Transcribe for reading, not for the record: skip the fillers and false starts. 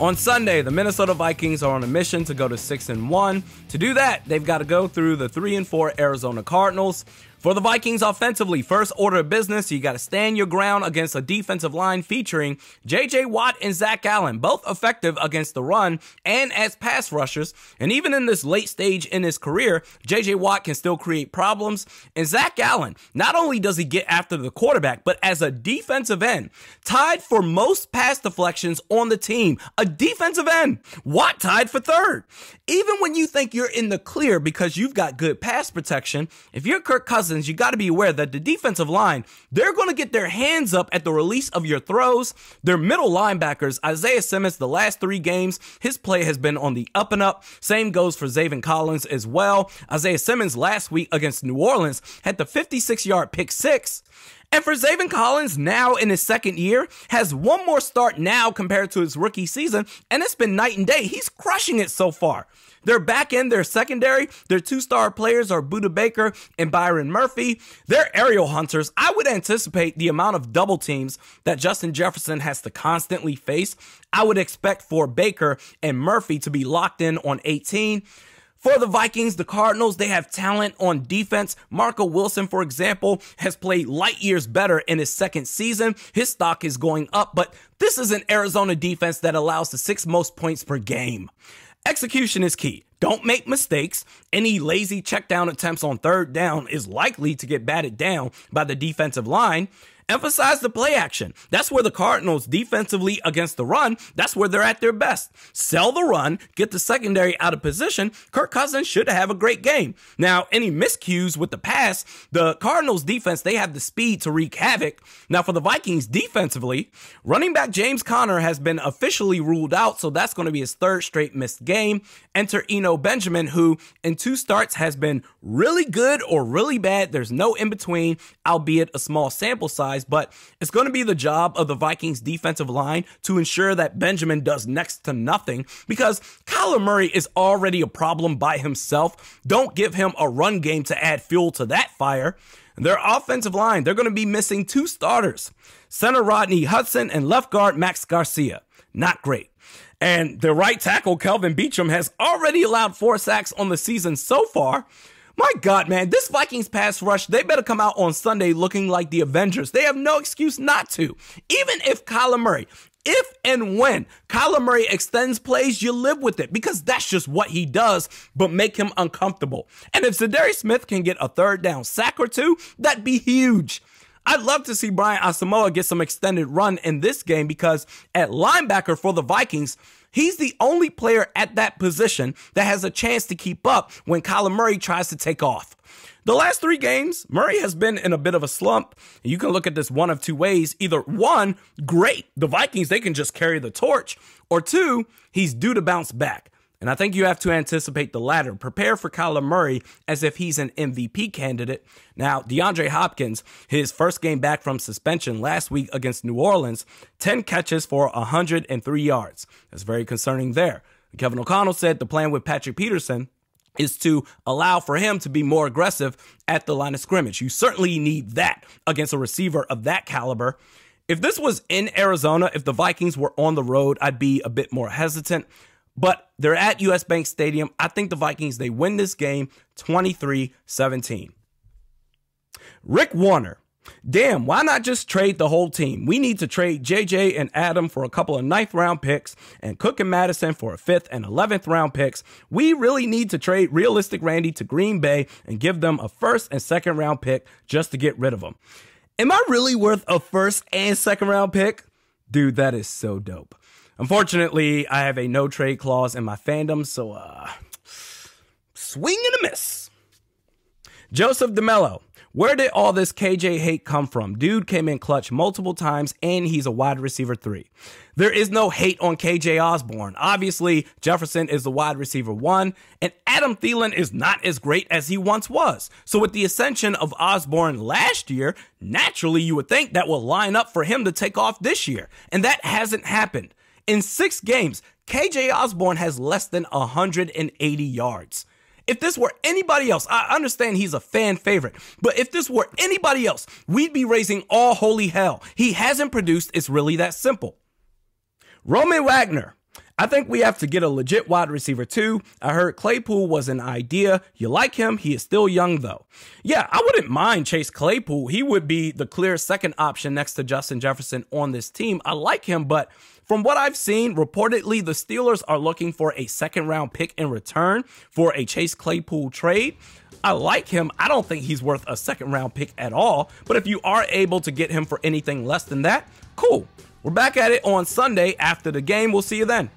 On Sunday, the Minnesota Vikings are on a mission to go to 6-1. To do that, they've got to go through the 3-4 Arizona Cardinals. For the Vikings offensively, first order of business, you got to stand your ground against a defensive line featuring J.J. Watt and Zach Allen, both effective against the run and as pass rushers. And even in this late stage in his career, J.J. Watt can still create problems. And Zach Allen, not only does he get after the quarterback, but as a defensive end, tied for most pass deflections on the team. A defensive end. Watt tied for third. Even when you think you're in the clear because you've got good pass protection, if you're Kirk Cousins, you got to be aware that the defensive line, they're going to get their hands up at the release of your throws. Their middle linebackers, Isaiah Simmons, the last 3 games, his play has been on the up and up. Same goes for Zaven Collins as well. Isaiah Simmons last week against New Orleans had the 56-yard pick 6. And for Zaven Collins, now in his second year, has one more start now compared to his rookie season, and it's been night and day. He's crushing it so far. Their back end, their secondary, their 2-star players are Budda Baker and Byron Murphy. They're aerial hunters. I would anticipate the amount of double teams that Justin Jefferson has to constantly face. I would expect for Baker and Murphy to be locked in on 18. For the Vikings, the Cardinals, they have talent on defense. Marco Wilson, for example, has played light years better in his second season. His stock is going up, but this is an Arizona defense that allows the 6th most points per game. Execution is key. Don't make mistakes. Any lazy check down attempts on third down is likely to get batted down by the defensive line. Emphasize the play action. That's where the Cardinals defensively against the run, that's where they're at their best. Sell the run, get the secondary out of position. Kirk Cousins should have a great game. Now, any miscues with the pass, the Cardinals defense, they have the speed to wreak havoc. Now, for the Vikings defensively, running back James Conner has been officially ruled out, so that's going to be his 3rd straight missed game. Enter Eno Benjamin, who in 2 starts has been really good or really bad. There's no in between, albeit a small sample size. But it's going to be the job of the Vikings defensive line to ensure that Benjamin does next to nothing because Kyler Murray is already a problem by himself. Don't give him a run game to add fuel to that fire. Their offensive line, they're going to be missing 2 starters, center Rodney Hudson and left guard Max Garcia. Not great. And the right tackle Kelvin Beachum has already allowed 4 sacks on the season so far. My God, man, this Vikings pass rush, they better come out on Sunday looking like the Avengers. They have no excuse not to. Even if Kyler Murray, if and when Kyler Murray extends plays, you live with it because that's just what he does, but make him uncomfortable. And if Zadarius Smith can get a 3rd down sack or 2, that'd be huge. I'd love to see Brian Asamoah get some extended run in this game because at linebacker for the Vikings, he's the only player at that position that has a chance to keep up when Kyler Murray tries to take off. The last 3 games, Murray has been in a bit of a slump. You can look at this one of 2 ways. Either 1, great, the Vikings, they can just carry the torch. Or 2, he's due to bounce back. And I think you have to anticipate the latter. Prepare for Kyler Murray as if he's an MVP candidate. Now, DeAndre Hopkins, his first game back from suspension last week against New Orleans, 10 catches for 103 yards. That's very concerning there. Kevin O'Connell said the plan with Patrick Peterson is to allow for him to be more aggressive at the line of scrimmage. You certainly need that against a receiver of that caliber. If this was in Arizona, if the Vikings were on the road, I'd be a bit more hesitant. But they're at US Bank Stadium. I think the Vikings, they win this game 23-17. Rick Warner. Damn, why not just trade the whole team? We need to trade JJ and Adam for a couple of 9th round picks and Cook and Madison for a 5th and 11th round picks. We really need to trade Realistic Randy to Green Bay and give them a 1st and 2nd round pick just to get rid of them. Am I really worth a 1st and 2nd round pick? Dude, that is so dope. Unfortunately, I have a no trade clause in my fandom, so swing and a miss. Joseph DeMello. Where did all this KJ hate come from? Dude came in clutch multiple times, and he's a wide receiver 3. There is no hate on KJ Osborne. Obviously, Jefferson is the wide receiver 1, and Adam Thielen is not as great as he once was. So with the ascension of Osborne last year, naturally you would think that will line up for him to take off this year, and that hasn't happened. In 6 games, KJ Osborne has less than 180 yards. If this were anybody else, I understand he's a fan favorite, but if this were anybody else, we'd be raising all holy hell. He hasn't produced. It's really that simple. Roman Wagner. I think we have to get a legit wide receiver too. I heard Claypool was an idea. You like him? He is still young though. Yeah, I wouldn't mind Chase Claypool. He would be the clear second option next to Justin Jefferson on this team. I like him, but from what I've seen, reportedly the Steelers are looking for a second-round pick in return for a Chase Claypool trade. I like him. I don't think he's worth a second-round pick at all, but if you are able to get him for anything less than that, cool. We're back at it on Sunday after the game. We'll see you then.